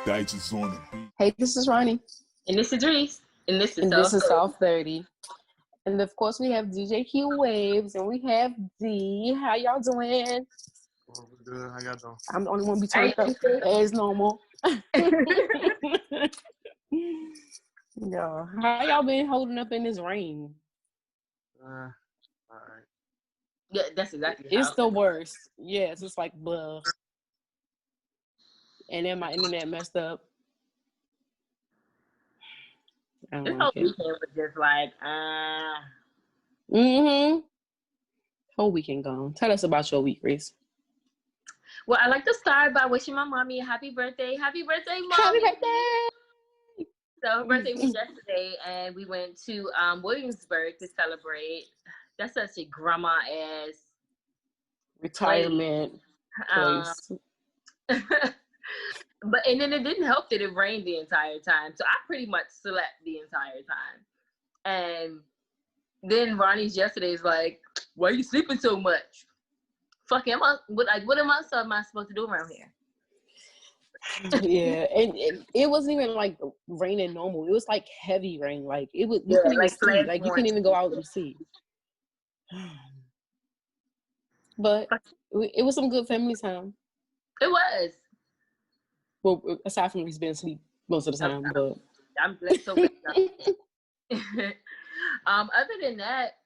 Digits on the beat. Hey, this is Ronnie. And this is Reese. And this is Soft30. And of course, we have DJ Q Waves and we have D. How y'all doing? Oh, good. How y'all doing? I'm the only one be turned up as normal. Yo, how y'all been holding up in this rain? All right. Yeah, that's exactly It's the worst. Yes, it's like blah. And then my internet messed up. This whole weekend was just like, Whole weekend gone. Tell us about your week, Reese. Well, I like to start by wishing my mommy a happy birthday. Happy birthday, Mommy. Happy birthday. So her birthday was yesterday, and we went to Williamsburg to celebrate. That's such a grandma-ass retirement place. And then it didn't help that it rained the entire time. So I pretty much slept the entire time. And then Ronnie's yesterday is like, why are you sleeping so much? Fuck, what am I supposed to do around here? Yeah, and it wasn't even like raining normal. It was like heavy rain. Like it was, you couldn't even see. Like you couldn't even go out and see. But it was some good family time. It was. Well, aside from Reese being asleep most of the time, but I'm so glad. Other than that,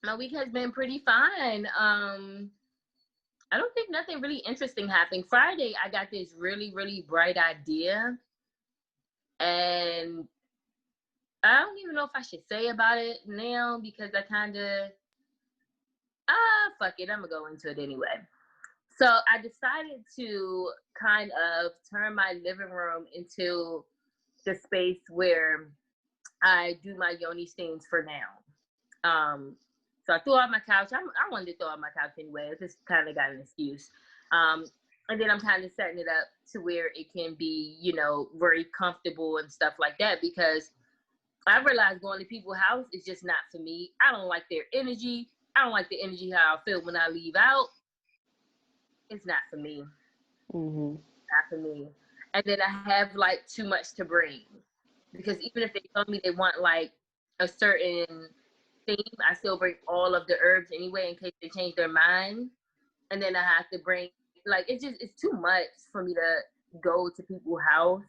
my week has been pretty fine. I don't think nothing really interesting happened. Friday, I got this really, really bright idea, and I don't even know if I should say about it now because I kind of fuck it. I'm gonna go into it anyway. So I decided to kind of turn my living room into the space where I do my yoni steams for now. So I threw out my couch. I wanted to throw out my couch anyway. I just kind of got an excuse. And then I'm kind of setting it up to where it can be, very comfortable and stuff like that because I realized going to people's house is just not for me. I don't like their energy. I don't like the energy how I feel when I leave out. It's not for me. Mm-hmm. Not for me. And then I have like too much to bring because even if they tell me they want like a certain theme, I still bring all of the herbs anyway in case they change their mind. And then I have to bring like it's too much for me to go to people's house.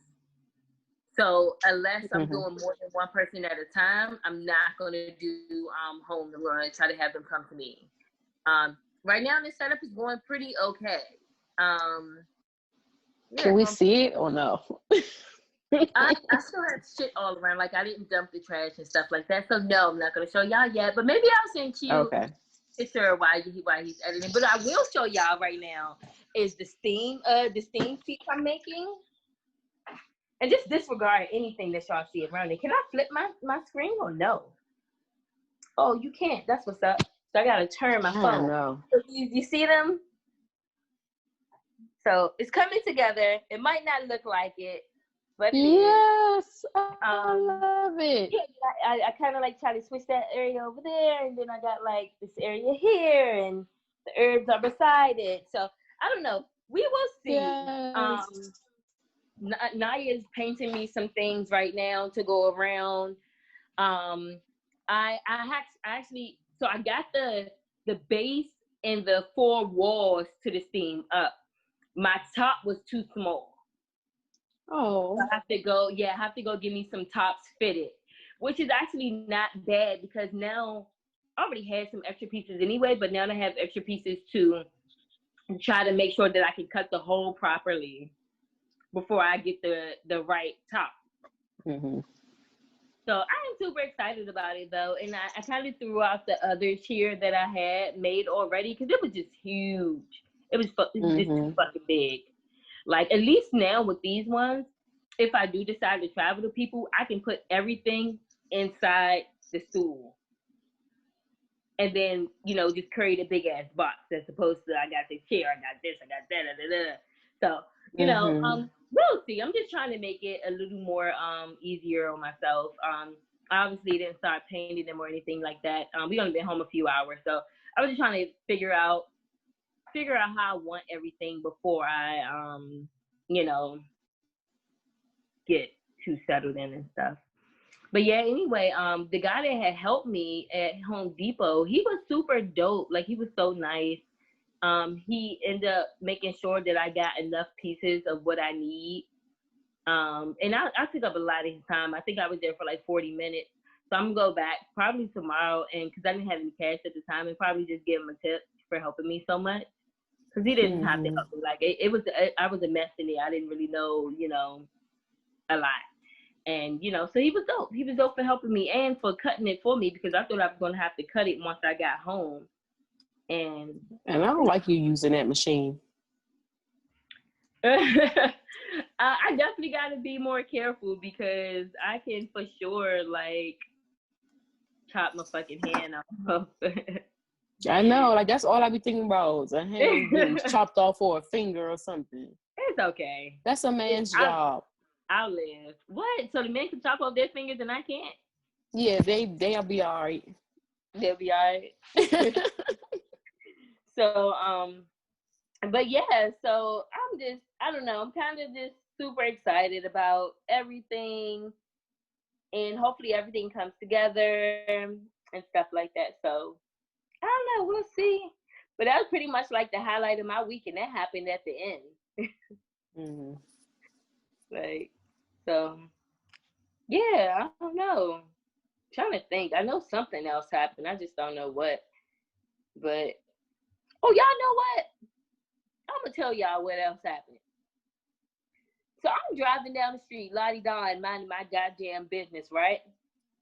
So unless I'm doing more than one person at a time, I'm not gonna do home. I'm gonna try to have them come to me. Right now, this setup is going pretty okay. Can we see it or no? I still have shit all around. Like, I didn't dump the trash and stuff like that. So, no, I'm not going to show y'all yet. But maybe I'll send you a picture while he's editing. But I will show y'all right now is the steam seats I'm making. And just disregard anything that y'all see around it. Can I flip my screen or no? Oh, you can't. That's what's up. So I gotta turn my phone. No. So you see them? So it's coming together. It might not look like it, but yes, I love it. Yeah, I kind of like try to switch that area over there, and then I got like this area here, and the herbs are beside it. So I don't know. We will see. Yes. Naya's painting me some things right now to go around. I actually. So I got the base and the 4 walls to the steam up. My top was too small. Oh. So I have to go get me some tops fitted, which is actually not bad because now I already had some extra pieces anyway, but now I have extra pieces to try to make sure that I can cut the hole properly before I get the right top. Mm-hmm. So I am super excited about it though. And I kind of threw out the others here that I had made already because it was just huge. It was just too fucking big. Like at least now with these ones, if I do decide to travel to people, I can put everything inside the stool. And then, just create a big ass box as opposed to I got this chair, I got this, I got that, So, we'll see. I'm just trying to make it a little more easier on myself. I obviously didn't start painting them or anything like that. We only been home a few hours, so I was just trying to figure out how I want everything before I get too settled in and stuff. But yeah, anyway, the guy that had helped me at Home Depot, he was super dope. Like, he was so nice. He ended up making sure that I got enough pieces of what I need. And I took up a lot of his time. I think I was there for like 40 minutes. So I'm gonna go back probably tomorrow, and because I didn't have any cash at the time, and probably just give him a tip for helping me so much. Because he didn't have to help me. Like, I was a mess in there. I didn't really know, a lot. And, so he was dope. He was dope for helping me and for cutting it for me, because I thought I was going to have to cut it once I got home. And I don't like you using that machine. I definitely got to be more careful, because I can for sure, like, chop my fucking hand off. I know, like, that's all I be thinking about. A hand getting chopped off or a finger or something. It's okay. That's a man's job. I'll live. What? So the men can chop off their fingers and I can't? Yeah, they'll be all right. They'll be all right. So, but yeah, so I don't know, I'm kind of just super excited about everything, and hopefully everything comes together and stuff like that. So, I don't know, we'll see. But that was pretty much like the highlight of my week, and that happened at the end. Like, so, yeah, I don't know. I'm trying to think. I know something else happened. I just don't know what. But, oh, y'all know what? I'm going to tell y'all what else happened. So I'm driving down the street, la-di-da, and minding my goddamn business, right?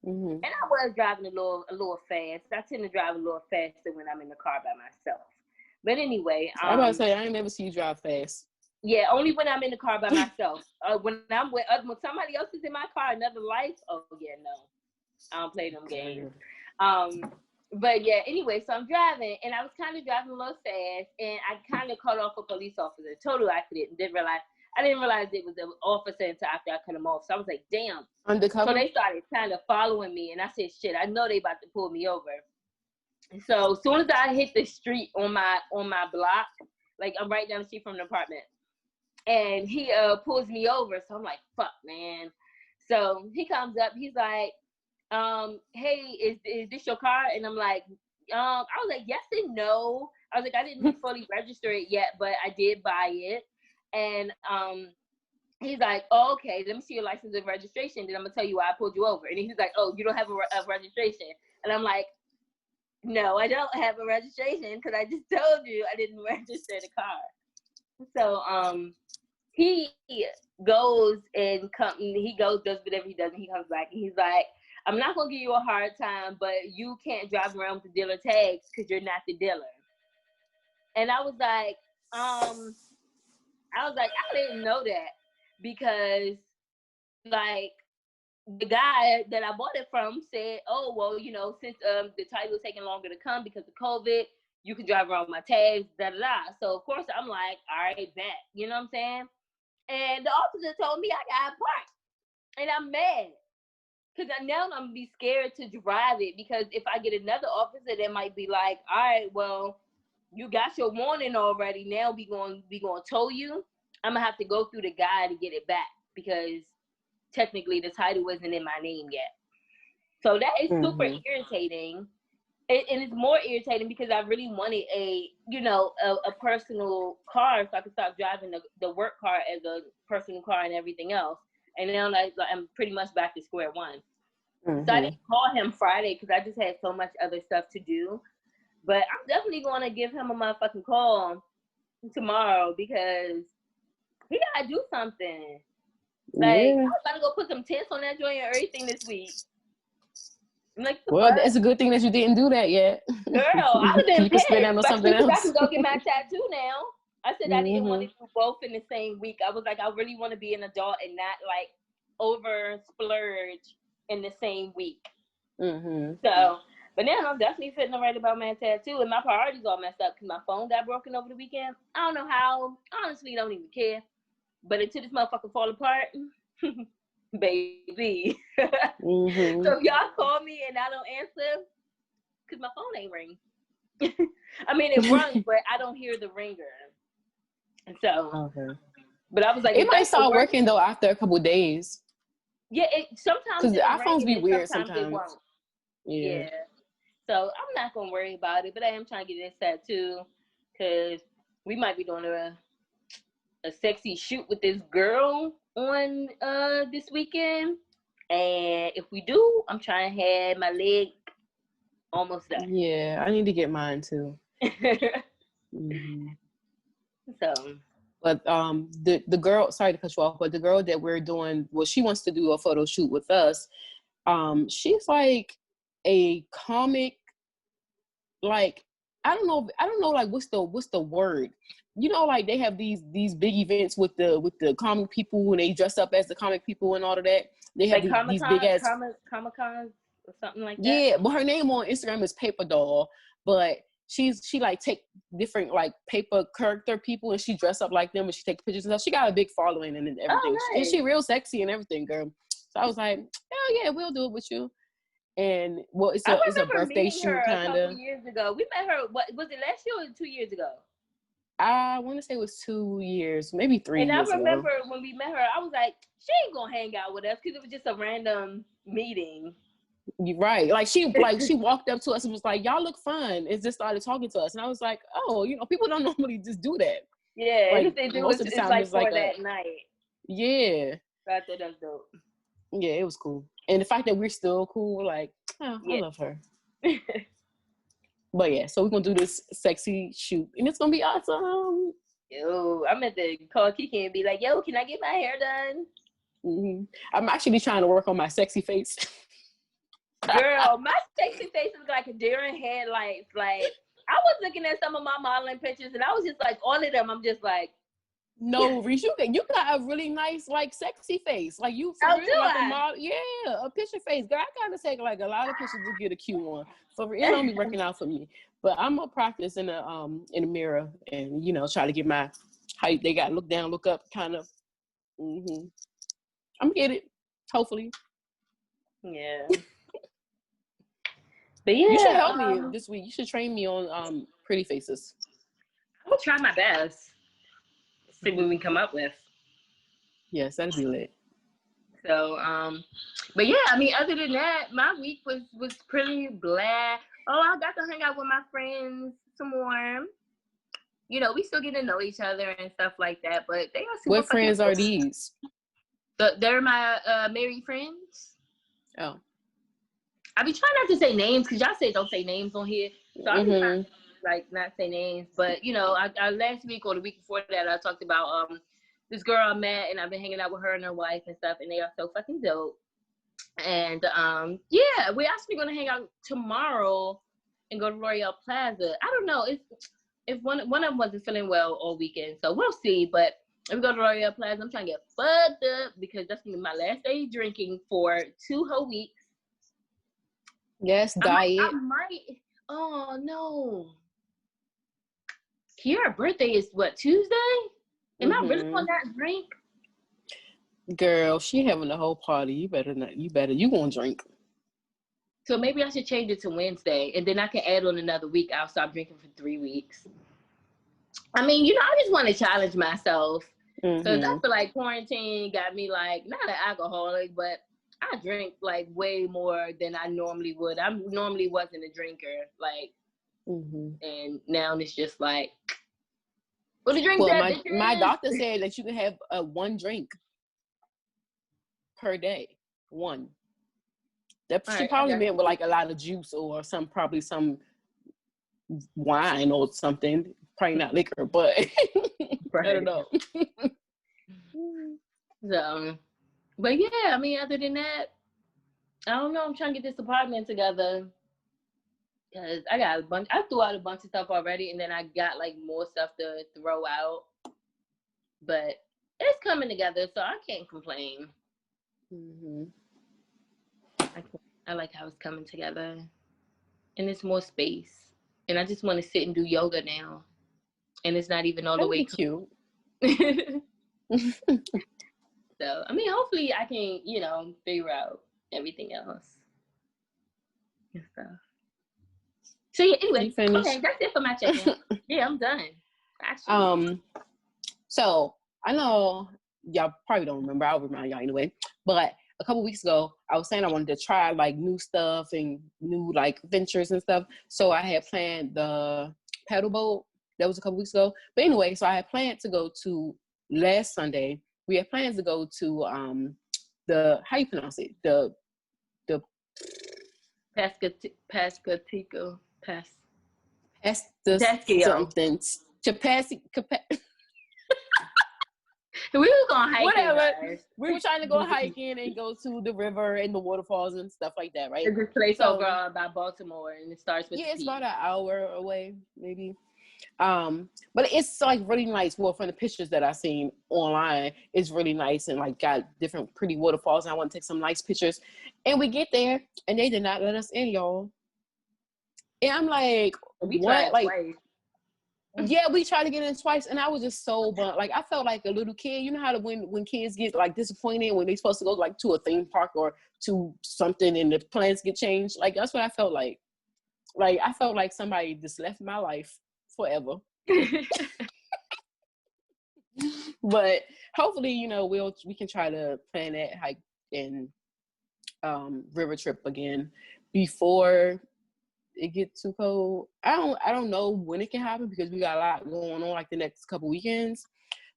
And I was driving a little fast. I tend to drive a little faster when I'm in the car by myself. But anyway. I'm about to say, I ain't never seen you drive fast. Yeah, only when I'm in the car by myself. When somebody else is in my car, another life, oh, yeah, no. I don't play them games. But yeah, anyway, so I'm driving, and I was kind of driving a little fast, and I kind of cut off a police officer. Total accident. I didn't realize it was an officer until after I cut him off. So I was like, damn. Undercover? So they started kind of following me, and I said, shit, I know they about to pull me over. So as soon as I hit the street on my block, like I'm right down the street from the apartment, and he pulls me over. So I'm like, fuck, man. So he comes up. He's like, hey, is this your car? And I'm like, I was like, yes and no. I was like, I didn't fully register it yet, but I did buy it. And he's like, oh, okay, let me see your license and registration. Then I'm going to tell you why I pulled you over. And he's like, oh, you don't have a registration. And I'm like, no, I don't have a registration, because I just told you I didn't register the car. So he goes and does whatever he does, and he comes back, and he's like, I'm not going to give you a hard time, but you can't drive around with the dealer tags because you're not the dealer. And I was like, I didn't know that, because, like, the guy that I bought it from said, oh, well, since the title is taking longer to come because of COVID, you can drive around with my tags, da-da-da. So, of course, I'm like, all right, bet. You know what I'm saying? And the officer told me I got parked. And I'm mad. Because now I'm going to be scared to drive it, because if I get another officer that might be like, all right, well, you got your warning already. Now we going to tow you. I'm going to have to go through the guy to get it back, because technically the title isn't in my name yet. So that is super irritating. And it's more irritating because I really wanted a personal car, so I could stop driving the work car as a personal car and everything else. And now I'm pretty much back to square one. So I didn't call him Friday because I just had so much other stuff to do. But I'm definitely going to give him a motherfucking call tomorrow, because he got to do something. Like, I was about to go put some tents on that joint and everything this week. Like, well, it's a good thing that you didn't do that yet. Girl, I was in pissed, spend that on something else. I can go get my tattoo now. I said I didn't want to do both in the same week. I was like, I really want to be an adult and not, like, over splurge in the same week. So, but now I'm definitely feeling right about my tattoo, and my priorities all messed up because my phone got broken over the weekend. I don't know how. Honestly, don't even care. But until this motherfucker fall apart, baby. So if y'all call me and I don't answer, because my phone ain't ring. I mean, it rung, but I don't hear the ringer. And so, But I was like, it might start working though after a couple of days. Yeah, sometimes because the iPhones be weird sometimes. It won't. Yeah. So I'm not gonna worry about it, but I am trying to get this tattoo because we might be doing a sexy shoot with this girl on this weekend, and if we do, I'm trying to have my leg almost done. Yeah, I need to get mine too. So, but the girl, sorry to cut you off, but the girl that we're doing, well, she wants to do a photo shoot with us. She's like a comic, like I don't know, like what's the word? You know, like they have these big events with the comic people, and they dress up as the comic people and all of that. They have like these big ass Comic-Con or something like that. Yeah, but her name on Instagram is Paper Doll, but she like take different like paper character people and she dress up like them and she take pictures and stuff. She got a big following and everything. Oh, nice. And she real sexy and everything, girl. So I was like, hell yeah, we'll do it with you. And well, it's a birthday shoot kind of. Years ago, we met her. What was it, last year or 2 years ago? I want to say it was 2 years, maybe 3 years ago. And I remember when we met her, I was like, she ain't gonna hang out with us because it was just a random meeting. You're right. Like she walked up to us and was like, y'all look fun. And just started talking to us. And I was like, oh, people don't normally just do that. Yeah, like, if they do, most of the time it's like that night. Yeah. I thought that was dope. Yeah, it was cool. And the fact that we're still cool, like, I love her. But yeah, so we're gonna do this sexy shoot and it's gonna be awesome. Yo, I'm at the call Kiki and be like, yo, can I get my hair done? I'm actually trying to work on my sexy face. Girl, my sexy face is like a deer in headlights. Like, I was looking at some of my modeling pictures and I was just like, all of them, I'm just like, no, Reese, you got a really nice, like, sexy face. Like, you, for real, like a model. Yeah, a picture face. Girl, I gotta take, like, a lot of pictures to get a cute one. For real, it don't be working out for me. But I'm gonna practice in the mirror and, try to get my, how they got look down, look up, kind of. I'm gonna get it, hopefully. Yeah. But yeah. You should help me this week. You should train me on pretty faces. I will try my best. See what we come up with. Yes, that'd be lit. So, but yeah, I mean, other than that, my week was pretty blah. Oh, I got to hang out with my friends some more. We still get to know each other and stuff like that, but they are super. What friends are these? They're my married friends. Oh. I be trying not to say names because y'all say don't say names on here. So I be trying to, like, not say names, but I last week or the week before that I talked about this girl I met and I've been hanging out with her and her wife and stuff, and they are so fucking dope. And yeah, we're actually gonna hang out tomorrow and go to L'Oreal Plaza. I don't know if one of them wasn't feeling well all weekend, so we'll see. But if we go to L'Oreal Plaza, I'm trying to get fucked up because that's gonna be my last day drinking for 2 whole weeks. Yes, diet. I might. Oh no. Kiara's birthday is what, Tuesday? Am I really gonna not drink? Girl, she having a whole party. You better not. You gonna drink. So maybe I should change it to Wednesday, and then I can add on another week. I'll stop drinking for 3 weeks. I mean, I just want to challenge myself. Because I feel like quarantine got me, like, not an alcoholic, but I drink, like, way more than I normally would. I normally wasn't a drinker, like, and now it's just like, well, the drink my doctor said that you can have one drink per day. One. That she probably meant with, like, a lot of juice or probably some wine or something. Probably not liquor, but I don't know. So, but yeah, I mean, other than that, I don't know. I'm trying to get this apartment together because I threw out a bunch of stuff already, and then I got, like, more stuff to throw out. But it's coming together, so I can't complain. I like how it's coming together, and it's more space, and I just want to sit and do yoga now, and it's not even all the way cute. So, I mean, hopefully I can, figure out everything else and stuff. So, yeah, anyway, okay, that's it for my check-in. Yeah, I'm done. Actually. So, I know y'all probably don't remember. I'll remind y'all anyway. But a couple weeks ago, I was saying I wanted to try like new stuff and new like ventures and stuff. So I had planned the paddle boat. That was a couple weeks ago. But anyway, so I had planned to go to last Sunday. We had plans to go to the, how you pronounce it? The Pascatico. something. We were going hiking. Whatever. Guys. We were trying to go hiking and go to the river and the waterfalls and stuff like that, right? It's this place over by Baltimore, and it starts with it's about an hour away, maybe. But it's like really nice. Well, from the pictures that I've seen online, it's really nice and like got different pretty waterfalls. And I want to take some nice pictures. And we get there, and they did not let us in, y'all. And I'm like, what? Like, twice. Yeah, we tried to get in twice, and I was just so bummed. Like, I felt like a little kid. You know how when kids get like disappointed when they're supposed to go like to a theme park or to something, and the plans get changed. Like, that's what I felt like. Like, I felt like somebody just left my life forever. But hopefully, you know, we can try to plan that hike and river trip again before it gets too cold. I don't know when it can happen because we got a lot going on like the next couple weekends.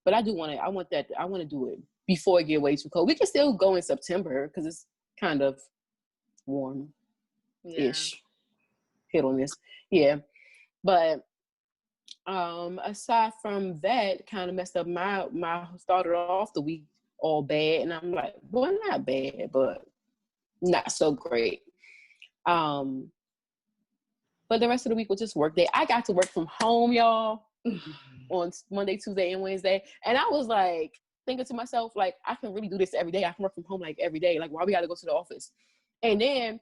But I want to do it before it get way too cold. We can still go in September because it's kind of warm-ish. Hit on this. Yeah. But aside from that, kind of messed up my started off the week all bad, and I'm like, well, not bad, but not so great. But the rest of the week was just work day. I got to work from home, y'all, on Monday, Tuesday, and Wednesday. And I was like thinking to myself, like, I can really do this every day. I can work from home like every day. Like, why we got to go to the office? And then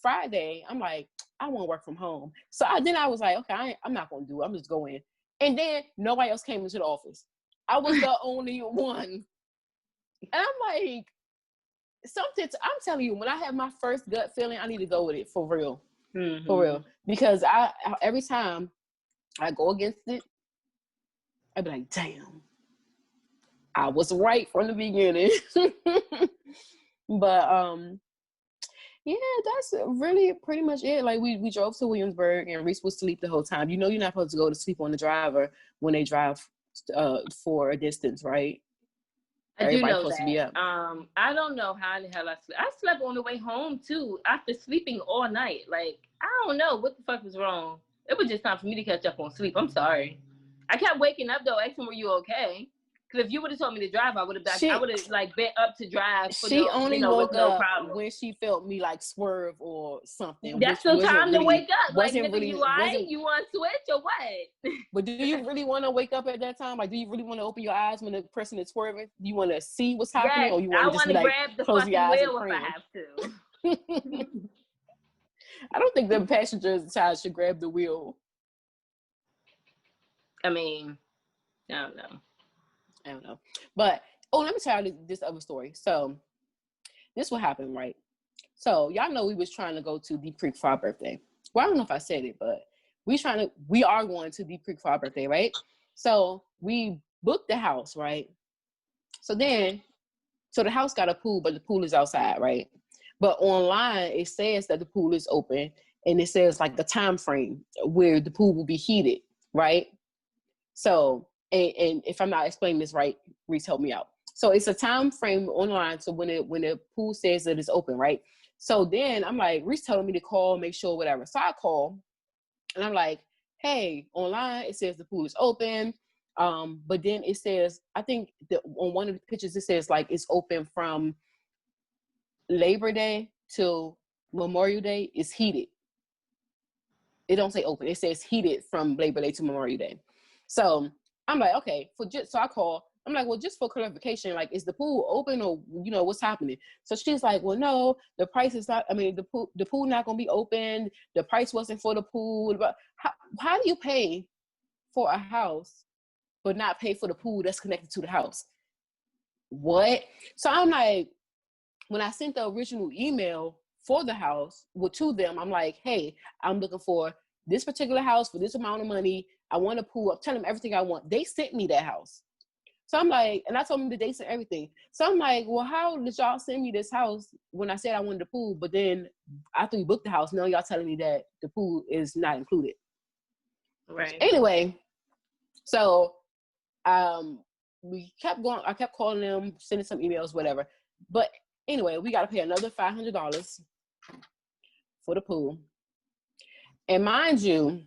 Friday, I'm like, I want to work from home. So I was like, okay, I'm not going to do it. I'm just going. And then nobody else came into the office. I was the only one. And I'm like, I'm telling you, when I have my first gut feeling, I need to go with it for real. Mm-hmm. For real. Because I every time I go against it, I be like, damn, I was right from the beginning. But yeah, that's really pretty much it. Like we drove to Williamsburg, and Reese was asleep the whole time. You know, you're not supposed to go to sleep on the driver when they drive for a distance, right? I do know that. I don't know how the hell I slept. I slept on the way home too after sleeping all night. Like, I don't know what the fuck was wrong. It was just time for me to catch up on sleep. I'm sorry. I kept waking up though, asking, "Were you okay?" Because if you would have told me to drive, I would have like been up to drive. For she only woke up problem. when she felt me like swerve or something. That's the time to wake up. Like, nigga, you alright? You want to switch or what? But do you really want to wake up at that time? Like, do you really want to open your eyes when the person is swerving? Do you want to see what's happening, or you want to just like grab the close your eyes wheel if I have to? I don't think the passengers side should grab the wheel. I mean, I don't know. But, let me tell you this other story. So, this what happened, right? So, y'all know we was trying to go to Deep Creek for our birthday. Well, I don't know if I said it, but we are going to Deep Creek for our birthday, right? So, we booked the house, right? So the house got a pool, but the pool is outside, right? But online, it says that the pool is open, and it says like the time frame where the pool will be heated, right? So, and if I'm not explaining this right, Reese, help me out. So it's a time frame online. So when the pool says that it's open, right? So then I'm like, Reese telling me to call, make sure, whatever. So I call, and I'm like, hey, online it says the pool is open. But then it says, I think on one of the pictures it says like it's open from Labor Day till Memorial Day. It's heated. It don't say open. It says heated from Labor Day to Memorial Day. So I'm like, okay, so I call. I'm like, well, just for clarification, like, is the pool open or, you know, what's happening? So she's like, well, no, the price is not, the pool not going to be open. The price wasn't for the pool. But how do you pay for a house but not pay for the pool that's connected to the house? What? So I'm like, when I sent the original email for the house, to them, I'm like, hey, I'm looking for this particular house for this amount of money. I want a pool. I'm telling them everything I want. They sent me that house. So I'm like, and I told him the dates and everything. So I'm like, well, how did y'all send me this house when I said I wanted the pool? But then after we booked the house, now y'all telling me that the pool is not included. Right. Anyway, so we kept going. I kept calling them, sending some emails, whatever. But anyway, we got to pay another $500 for the pool. And mind you,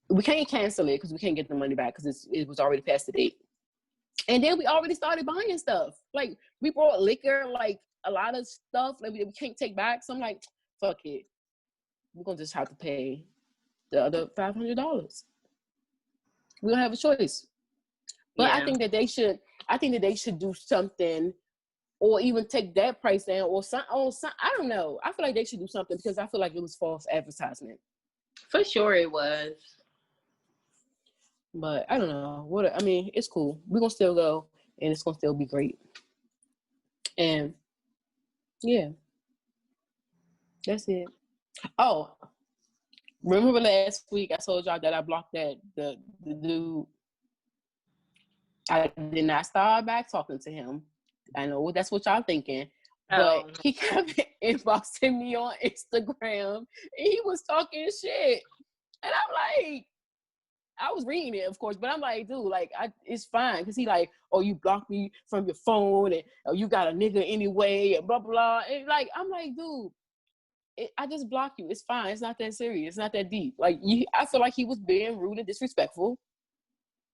we can't cancel it because we can't get the money back because it was already past the date. And then we already started buying stuff. Like, we brought liquor, like a lot of stuff that we can't take back. So I'm like, fuck it. We're going to just have to pay the other $500. We don't have a choice. But yeah. I think that they should do something, or even take that price down, or some, I don't know. I feel like they should do something because I feel like it was false advertisement. For sure it was. But I don't know. I mean, it's cool. We're going to still go, and it's going to still be great. And, yeah. That's it. Oh, remember last week I told y'all that I blocked the dude. I did not start back talking to him. I know that's what y'all thinking. But he kept inboxing me on Instagram, and he was talking shit. And I'm like, I was reading it, of course, but I'm like, dude, like, it's fine. Because he like, oh, you blocked me from your phone, and oh, you got a nigga anyway, and blah, blah, blah. And like, I'm like, dude, I just block you. It's fine. It's not that serious. It's not that deep. Like, I feel like he was being rude and disrespectful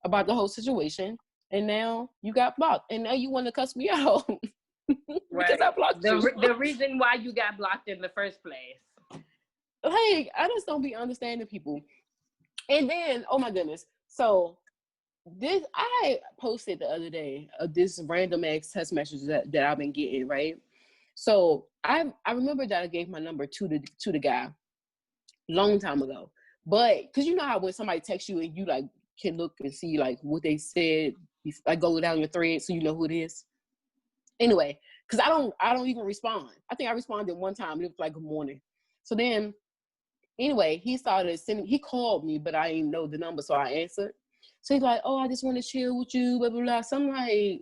about the whole situation. And now you got blocked. And now you want to cuss me out. Because I blocked you. The reason why you got blocked in the first place. Like, I just don't be understanding people. And then, oh my goodness. So I posted the other day this random ass text message that I've been getting, right? So I remember that I gave my number to the guy long time ago. But because you know how when somebody texts you and you like can look and see like what they said, like go down your thread so you know who it is. Anyway, because I don't even respond. I think I responded one time. It was like good morning. So then anyway, he started sending, he called me, but I didn't know the number, so I answered. So he's like, oh, I just want to chill with you, blah, blah, blah. So I'm like,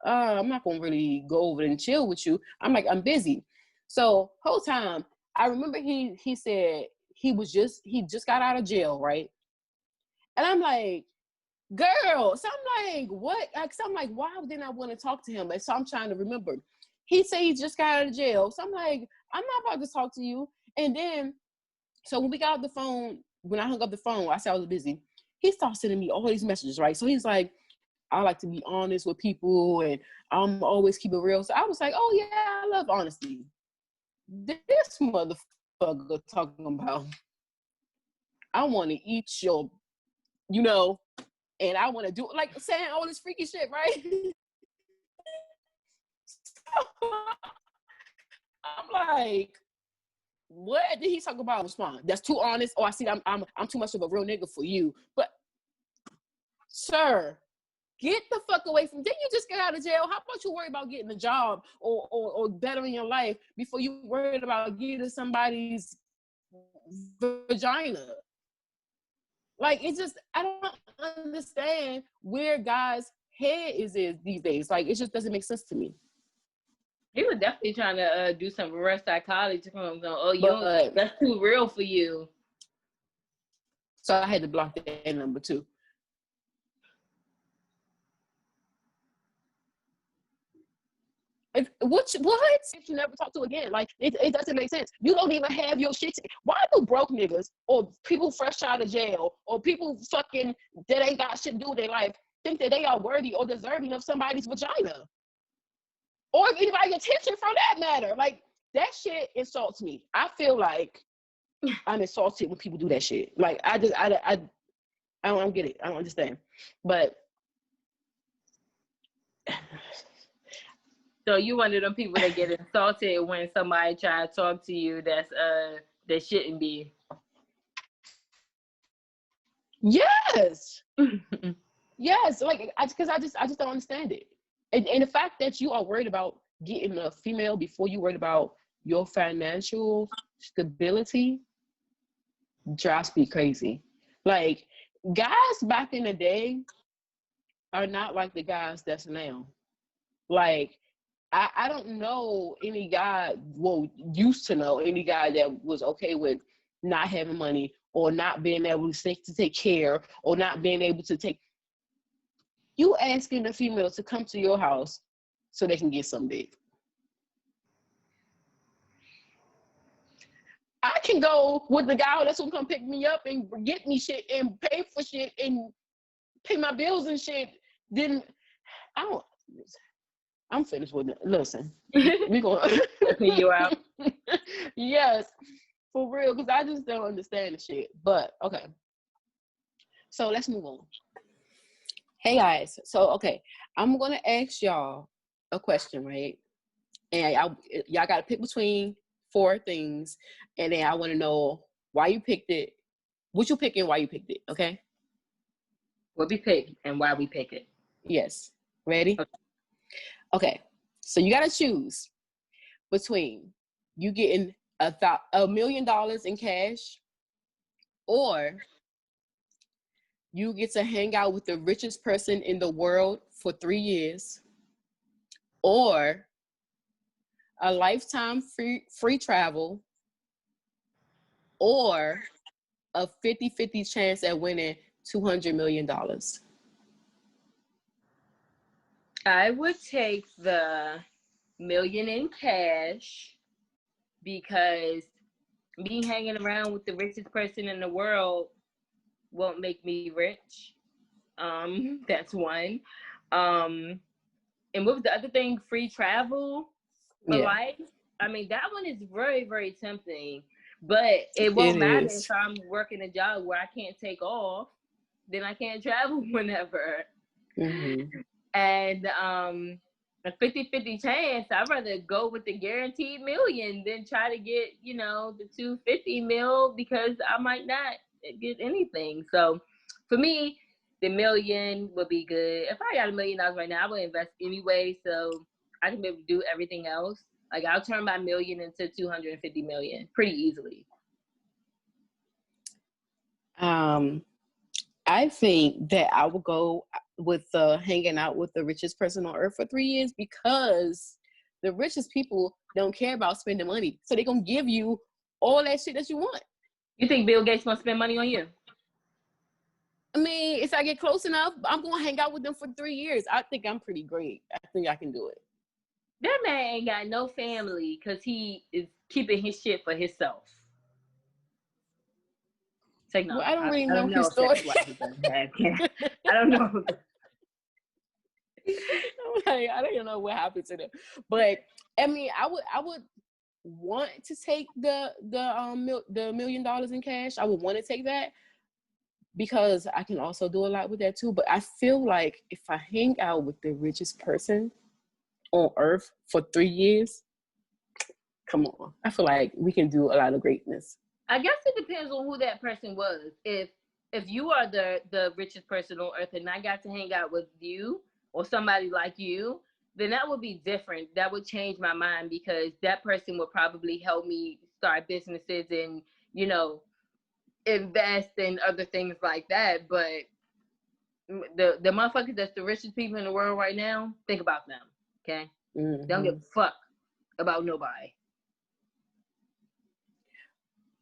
I'm not going to really go over and chill with you. I'm like, I'm busy. So whole time, I remember he said he just got out of jail, right? And I'm like, girl. So I'm like, what? So I'm like, why didn't I want to talk to him? And so I'm trying to remember. He said he just got out of jail. So I'm like, I'm not about to talk to you. And then, so when we got off the phone, when I hung up the phone, I said I was busy. He started sending me all these messages, right? So he's like, I like to be honest with people, and I'm always keep it real. So I was like, oh yeah, I love honesty. This motherfucker talking about, I want to eat your, and I want to do, like, saying all this freaky shit, right? So, I'm like, what did he talk about? Respond. That's too honest. Oh, I see. I'm too much of a real nigga for you. But, sir, get the fuck away from. Didn't you just get out of jail? How about you worry about getting a job or bettering your life before you worried about getting somebody's vagina? Like, it's just, I don't understand where guys' head is these days. Like, it just doesn't make sense to me. He was definitely trying to do some reverse psychology from him. Oh, that's too real for you. So I had to block that number too. What? If you never talk to again, like it doesn't make sense. You don't even have your shit. Why do broke niggas or people fresh out of jail or people fucking that ain't got shit to do with their life think that they are worthy or deserving of somebody's vagina? Or anybody's attention for that matter. Like, that shit insults me. I feel like I'm insulted when people do that shit. Like, I don't get it. I don't understand. But so you one of them people that get insulted when somebody try to talk to you that shouldn't be. Yes. Yes. Like, because I just don't understand it. And the fact that you are worried about getting a female before you worried about your financial stability drives me crazy. Like, guys back in the day, are not like the guys that's now. Like, I don't know any guy, well, used to know any guy that was okay with not having money or not being able to take care or not being able to take. You asking a female to come to your house so they can get some dick. I can go with the guy that's gonna come pick me up and get me shit and pay for shit and pay my bills and shit. Then I don't. I'm finished with it. Listen, we gonna you out. Yes, for real, because I just don't understand the shit. But okay, so let's move on. Hey guys, so okay, I'm gonna ask y'all a question, right? And y'all gotta pick between 4 things, and then I want to know why you picked it, what you pick, and why you picked it. Okay? What we pick and why we pick it. Yes. Ready? Okay. So you gotta choose between you getting $1 million in cash, or you get to hang out with the richest person in the world for 3 years, or a lifetime free travel, or a 50-50 chance at winning $200 million. I would take the million in cash because me hanging around with the richest person in the world won't make me rich. That's one. And what was the other thing? Free travel for life. I mean, that one is very, very tempting. But it won't matter if I'm working a job where I can't take off, then I can't travel whenever. Mm-hmm. And a 50-50 chance, I'd rather go with the guaranteed million than try to get, the 250 mil because I might not get anything. So for me, the million would be good. If I got $1 million right now, I would invest anyway, so I can be able to do everything else. Like, I'll turn my million into 250 million pretty easily. I think that I will go with hanging out with the richest person on earth for 3 years, because the richest people don't care about spending money. So they're going to give you all that shit that you want. You think Bill Gates going to spend money on you? I mean, if I get close enough, I'm going to hang out with them for 3 years. I think I'm pretty great. I think I can do it. That man ain't got no family because he is keeping his shit for himself. Like, no, well, I don't really know his story. I don't know. I don't even know what happened to them. But I mean, I would want to take the $1 million in cash. I would want to take that because I can also do a lot with that too. But I feel like if I hang out with the richest person on earth for 3 years, come on, I feel like we can do a lot of greatness. I guess it depends on who that person was. If you are the richest person on earth and I got to hang out with you or somebody like you, then that would be different. That would change my mind because that person would probably help me start businesses and, invest in other things like that. But the motherfuckers that's the richest people in the world right now, think about them, okay? Mm-hmm. Don't give a fuck about nobody.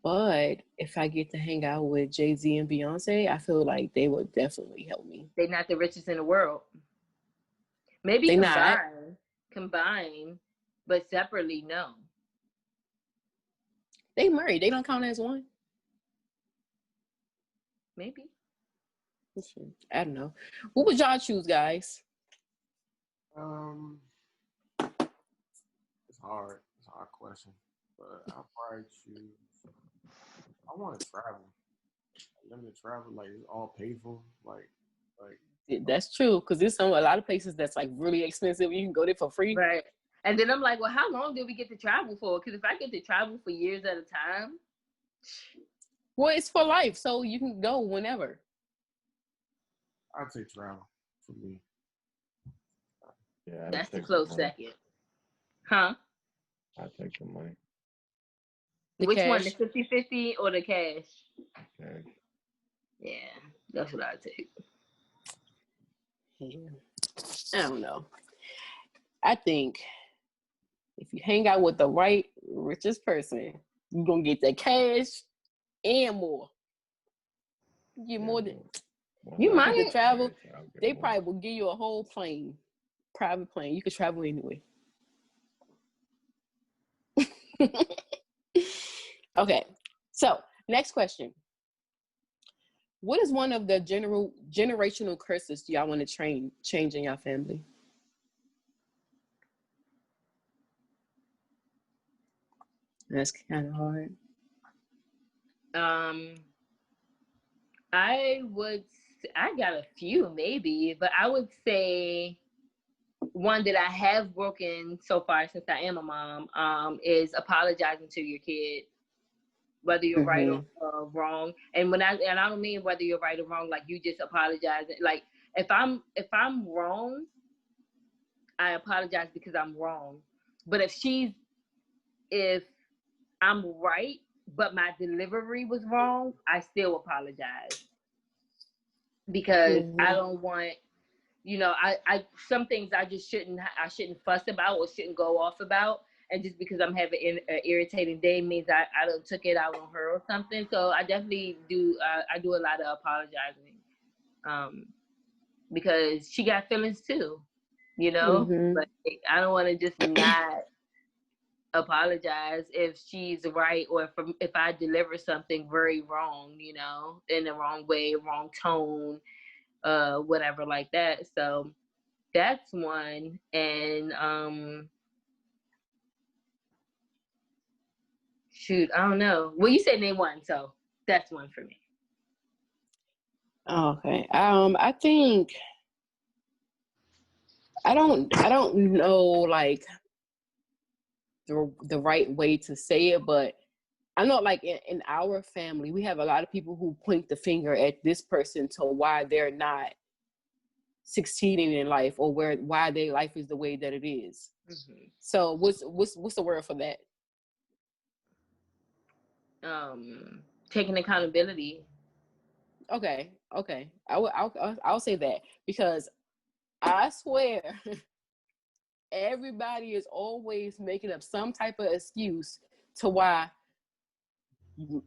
But if I get to hang out with Jay-Z and Beyonce, I feel like they would definitely help me. They're not the richest in the world. Maybe combine, but separately, no. They married. They don't count as one. Maybe. I don't know. What would y'all choose, guys? It's hard. It's a hard question, but I'll probably choose. I want to travel. Limited travel, like it's all paid for. Like. That's true, because there's a lot of places that's like really expensive. You can go there for free. Right. And then I'm like, well, how long do we get to travel for? Because if I get to travel for years at a time. Well, it's for life, so you can go whenever. I'd say travel for me. Yeah, that's the close second. Huh? I'd take the money. Which one, the 50-50 or the cash? Cash. Yeah, that's what I'd take. Yeah. I don't know. I think if you hang out with the right richest person, you're gonna get that cash and more. You get more than You you could might. travel. They probably will give you a whole plane, private plane. You could travel anyway. Okay. So next question. What is one of the generational curses y'all want to change in your family? That's kind of hard. I got a few maybe, but I would say one that I have broken so far since I am a mom, is apologizing to your kid, whether you're right or wrong. And I don't mean whether you're right or wrong, like you just apologize. Like if I'm wrong, I apologize because I'm wrong. But if I'm right, but my delivery was wrong, I still apologize. Because I don't want, I some things I shouldn't fuss about or shouldn't go off about. And just because I'm having an irritating day means I don't took it out on her or something. So I definitely do. I do a lot of apologizing, because she got feelings too, But I don't want to just not apologize if she's right or if I deliver something very wrong, in the wrong way, wrong tone, whatever like that. So that's one. And shoot, I don't know. Well, you said name one, so that's one for me. Okay. I think I don't know like the right way to say it, but I know like in our family, we have a lot of people who point the finger at this person to why they're not succeeding in life or why their life is the way that it is. Mm-hmm. So what's the word for that? Taking accountability. Okay. I'll say that because I swear everybody is always making up some type of excuse to why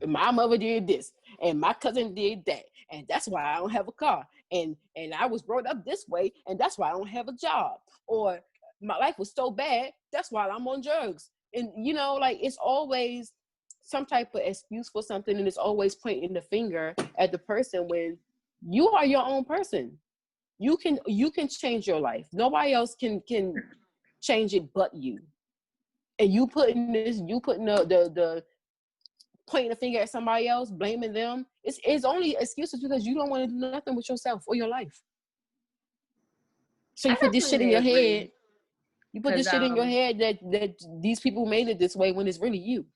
my mother did this and my cousin did that, and that's why I don't have a car, and I was brought up this way, and that's why I don't have a job, or my life was so bad, that's why I'm on drugs. And like it's always some type of excuse for something, and it's always pointing the finger at the person when you are your own person. You can change your life. Nobody else can change it but you. And you putting the pointing a finger at somebody else, blaming them, it's only excuses because you don't want to do nothing with yourself or your life. So you put this shit in your head. You put this shit in your head that these people made it this way when it's really you.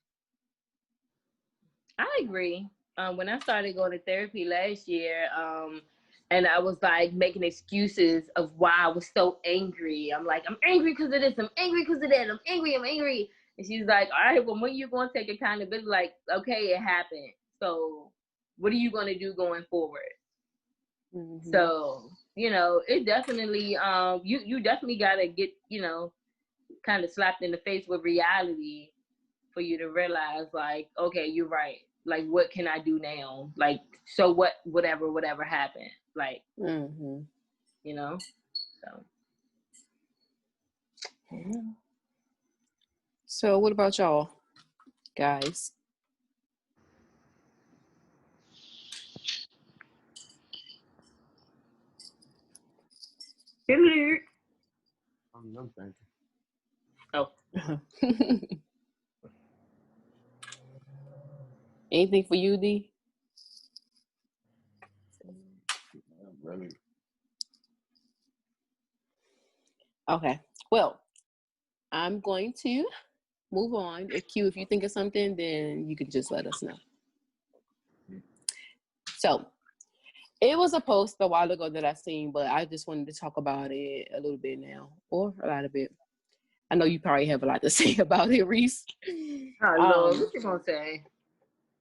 I agree. When I started going to therapy last year, and I was like making excuses of why I was so angry. I'm like, I'm angry because of this. I'm angry because of that. I'm angry. And she's like, all right, well, when you going to take accountability? Like, okay, it happened. So what are you going to do going forward? Mm-hmm. So, it definitely, you definitely got to get, kind of slapped in the face with reality for you to realize, like, okay, you're right. Like, what can I do now? Like, so what, whatever happened. Like, so. So what about y'all, guys? I'm thinking. Oh. Anything for you, D? Really? Okay. Well, I'm going to move on. If you think of something, then you can just let us know. So it was a post a while ago that I seen, but I just wanted to talk about it a little bit now, or a lot of it. I know you probably have a lot to say about it, Reese. Oh, Lord, what you gonna say?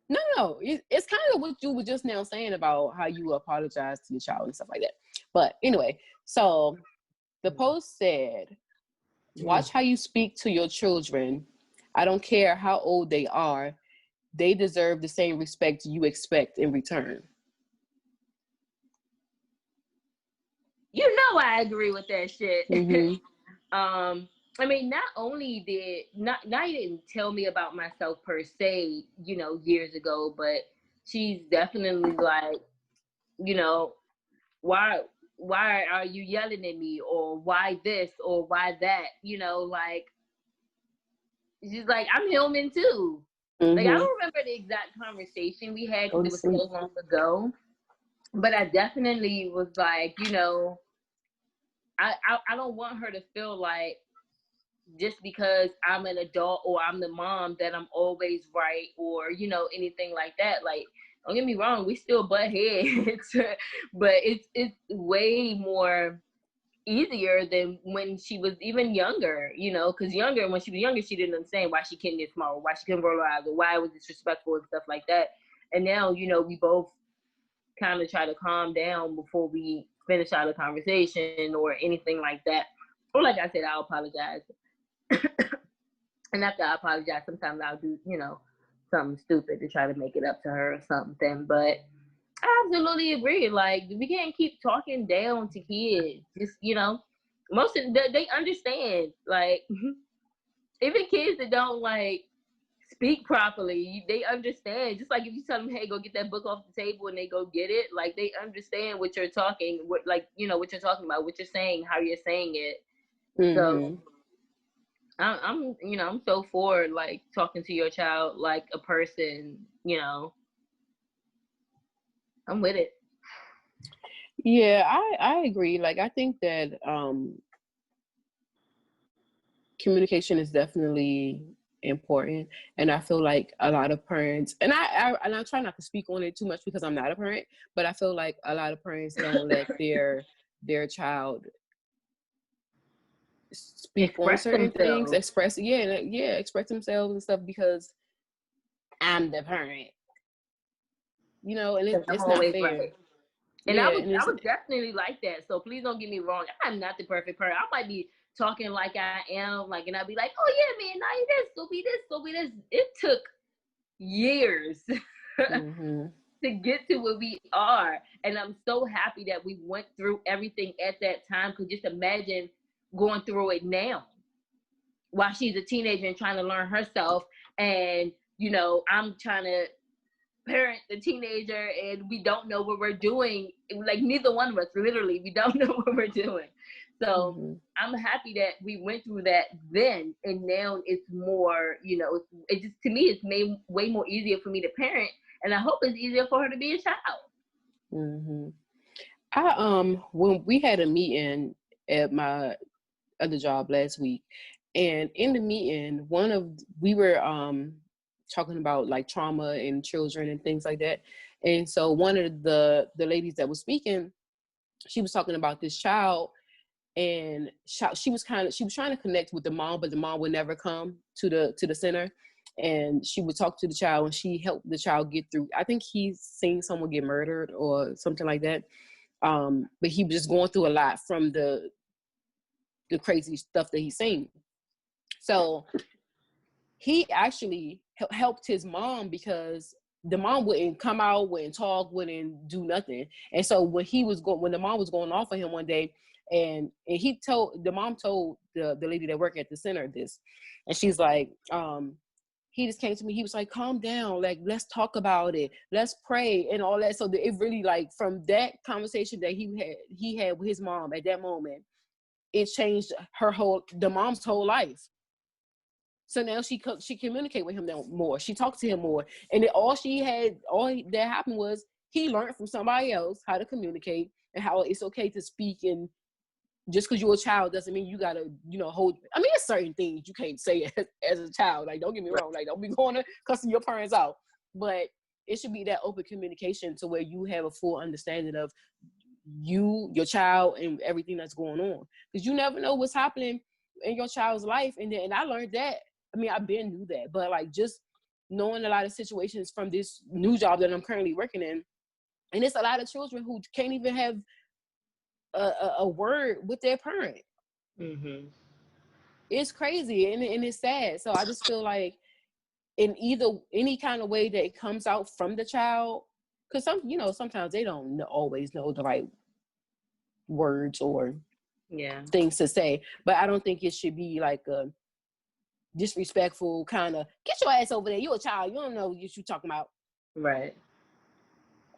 No. It's kind of what you were just now saying about how you apologize to your child and stuff like that. But anyway, so the post said, watch how you speak to your children. I don't care how old they are. They deserve the same respect you expect in return. You know I agree with that shit. Mm-hmm. I mean, not only did not you didn't tell me about myself per se, you know, years ago, but she's definitely like, you know, why are you yelling at me, or why this or why that, you know, like she's like, I'm human too. Like, I don't remember the exact conversation we had because it was so long ago, but I definitely was like, you know, I don't want her to feel like just because I'm an adult or I'm the mom that I'm always right, or, you know, anything like that. Like, don't get me wrong, we still butt heads, but it's way more easier than when she was even younger, you know, because when she was younger, she didn't understand why she couldn't get small, why she couldn't roll her eyes, or why it was disrespectful and stuff like that. And now, you know, we both kind of try to calm down before we finish out a conversation or anything like that. Or like I said, I'll apologize. And after I apologize, sometimes I'll do, you know, something stupid to try to make it up to her or something. But I absolutely agree. Like, we can't keep talking down to kids. Just, you know, most of they understand. Like, even kids that don't like speak properly, they understand. Just like if you tell them, "Hey, go get that book off the table," and they go get it, like they understand what you're talking, what, like, you know, what you're talking about, what you're saying, how you're saying it. So I'm, you know, I'm so for like talking to your child like a person, you know. I'm with it. Yeah, I agree. Like, I think that communication is definitely important, and I feel like a lot of parents, and I try not to speak on it too much because I'm not a parent, but I feel like a lot of parents don't let their child speak on certain things, express themselves and stuff, because I'm the parent, you know, and it's not fair. Right. And I was definitely like that. So please don't get me wrong. I'm not the perfect parent. I might be talking like I am, like, and I'll be like, "Oh yeah, man, now you this, go be this, go be this." It took years to get to where we are, and I'm so happy that we went through everything at that time. Because just imagine going through it now, while she's a teenager and trying to learn herself, and you know, I'm trying to parent the teenager, and we don't know what we're doing. Like, neither one of us, literally, we don't know what we're doing. So I'm happy that we went through that then, and now it's more, you know, it just, to me, it's made way more easier for me to parent, and I hope it's easier for her to be a child. I when we had a meeting at my other job last week, and in the meeting, we were talking about like trauma in children and things like that. And so one of the ladies that was speaking, she was talking about this child, and she was trying to connect with the mom, but the mom would never come to the center. And she would talk to the child, and she helped the child get through. I think he's seen someone get murdered or something like that. But he was just going through a lot from the crazy stuff that he's seen. So he actually helped his mom, because the mom wouldn't come out, wouldn't talk, wouldn't do nothing. And so when the mom was going off on him one day, and the mom told the lady that worked at the center this, and she's like, he just came to me, he was like, calm down, like, let's talk about it, let's pray and all that. So it really, like, from that conversation that he had with his mom at that moment, it changed the mom's whole life. So now she communicate with him more. She talked to him more, and all that happened was he learned from somebody else how to communicate and how it's okay to speak. And just because you're a child doesn't mean you gotta, you know, hold. I mean, there's certain things you can't say as a child. Like, don't get me wrong. Like, don't be going to cussing your parents out. But it should be that open communication to where you have a full understanding of your child, and everything that's going on, because you never know what's happening in your child's life. And I learned that. I mean, I've been knew that, but like, just knowing a lot of situations from this new job that I'm currently working in. And it's a lot of children who can't even have a word with their parent. Mm-hmm. It's crazy and it's sad. So I just feel like in any kind of way that it comes out from the child, because sometimes they don't always know the right words or things to say, but I don't think it should be like a disrespectful kind of, get your ass over there, you a child, you don't know what you talking about, right?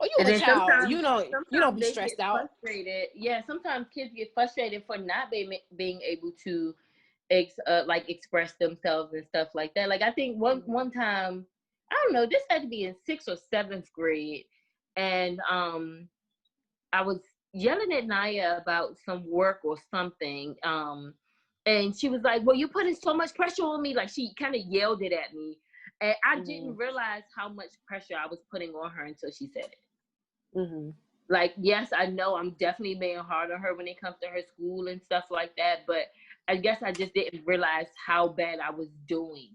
or you a child, you don't be stressed out. Frustrated. Yeah, sometimes kids get frustrated for not being able to express themselves and stuff like that. Like I think one time, I don't know, this had to be in 6th or 7th grade, and I was yelling at Naya about some work or something, and she was like, well, you're putting so much pressure on me. Like she kind of yelled it at me, and I didn't realize how much pressure I was putting on her until she said it. Like, yes, I know I'm definitely being hard on her when it comes to her school and stuff like that, but I guess I just didn't realize how bad I was doing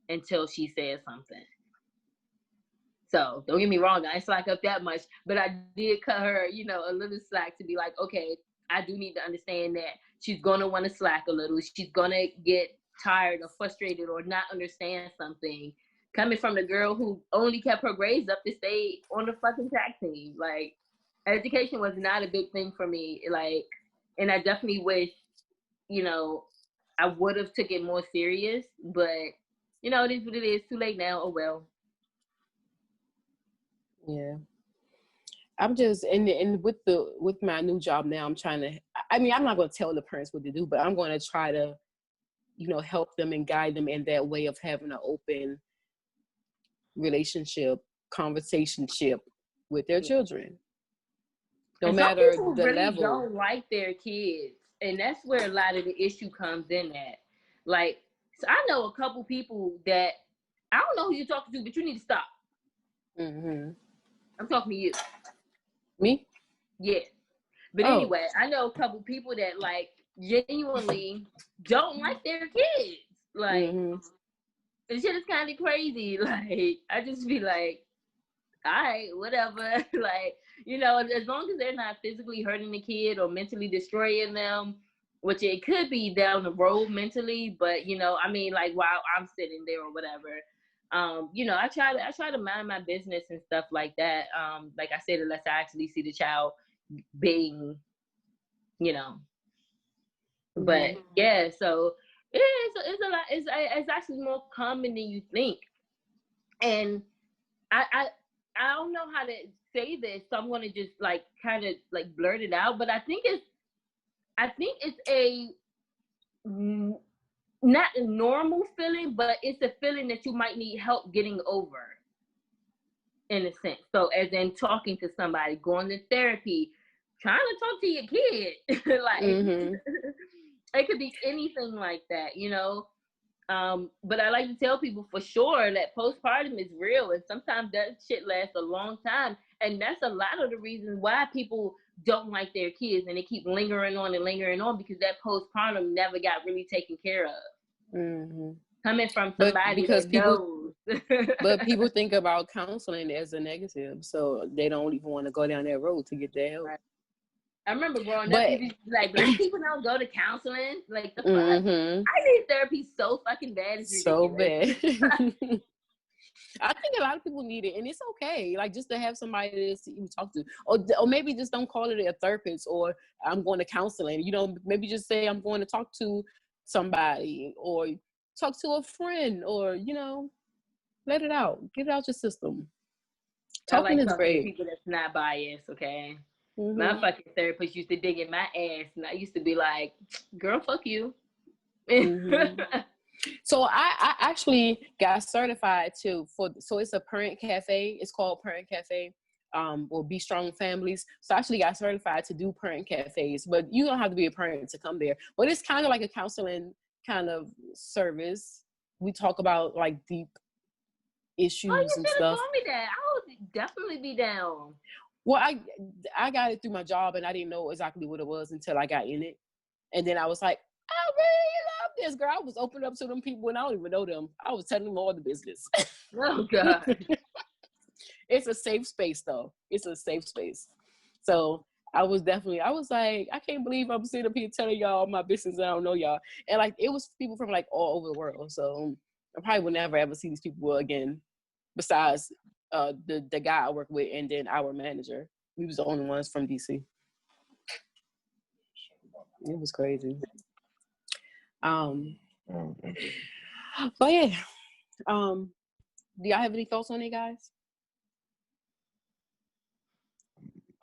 until she said something. So don't get me wrong, I didn't slack up that much, but I did cut her, a little slack to be like, okay, I do need to understand that she's going to want to slack a little. She's going to get tired or frustrated or not understand something. Coming from the girl who only kept her grades up to stay on the fucking track team. Like, education was not a big thing for me. Like, and I definitely wish, I would have took it more serious, but, it is what it is. Too late now. Oh, well. Yeah. I'm just and with my new job now, I'm trying to, I'm not going to tell the parents what to do, but I'm going to try to, help them and guide them in that way of having an open relationship, conversationship with their children. No matter people the really level. Don't like their kids, and that's where a lot of the issue comes in at. Like, so I know a couple people that I don't know who you're talking to, but you need to stop. I'm talking to you. Me? Yeah. But anyway, I know a couple people that like genuinely don't like their kids. Like, the shit is kind of crazy. Like, I just be like, all right, whatever. Like, as long as they're not physically hurting the kid or mentally destroying them, which it could be down the road mentally, but like while I'm sitting there or whatever, I try to mind my business and stuff like that. Like I said, unless I actually see the child being, but yeah, so it's a lot. It's actually more common than you think, and I don't know how to say this, so I'm gonna just like kind of like blurt it out. But I think it's a not a normal feeling, but it's a feeling that you might need help getting over, in a sense. So as in talking to somebody, going to therapy, trying to talk to your kid, like it could be anything like that, but I like to tell people for sure that postpartum is real, and sometimes that shit lasts a long time, and that's a lot of the reasons why people don't like their kids and they keep lingering on because that postpartum never got really taken care of. Coming from somebody because knows. But people think about counseling as a negative, so they don't even want to go down that road to get their help. Right. I remember growing up, like, black people don't go to counseling. Like, the fuck? I need therapy so fucking bad. It's so bad. I think a lot of people need it, and it's okay. Like, just to have somebody to even talk to, or maybe just don't call it a therapist or I'm going to counseling. Maybe just say I'm going to talk to somebody or talk to a friend, or let it out, get it out your system. Talking is great. People that's not biased, okay. My fucking therapist used to dig in my ass, and I used to be like, girl, fuck you. So I actually got certified so it's a parent cafe. It's called Parent Cafe, or Be Strong Families. So I actually got certified to do parent cafes, but you don't have to be a parent to come there. But it's kind of like a counseling kind of service. We talk about like deep issues and stuff. You should have told me that. I would definitely be down. Well, I got it through my job, and I didn't know exactly what it was until I got in it. And then I was like, I really love this, girl. I was opening up to them people and I don't even know them. I was telling them all the business. Oh God. It's a safe space though. It's a safe space. So I was like, I can't believe I'm sitting up here telling y'all my business and I don't know y'all. And like, it was people from like all over the world. So I probably will never ever see these people again, besides the guy I work with and then our manager. We was the only ones from DC. It was crazy. But yeah. Do y'all have any thoughts on it, guys?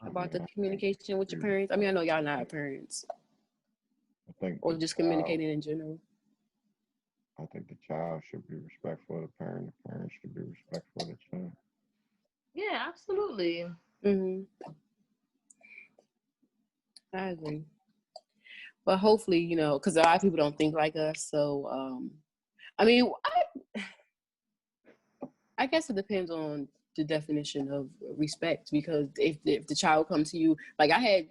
About the communication with your parents? I mean, I know y'all not parents. I think or just communicating in general. I think the child should be respectful of the parent. The parent should be respectful of the child. Yeah, absolutely. Mm-hmm. I agree. But hopefully, you know, because a lot of people don't think like us. So, I mean, I guess it depends on the definition of respect. Because if the child comes to you, like I had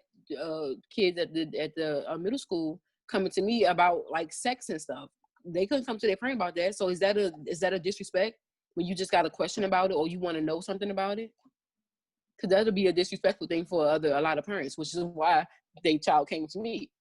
kids at the middle school coming to me about like sex and stuff. They couldn't come to their parent about that. So is that a disrespect when you just got a question about it or you want to know something about it? Because that'll be a disrespectful thing for a lot of parents, which is why their child came to me.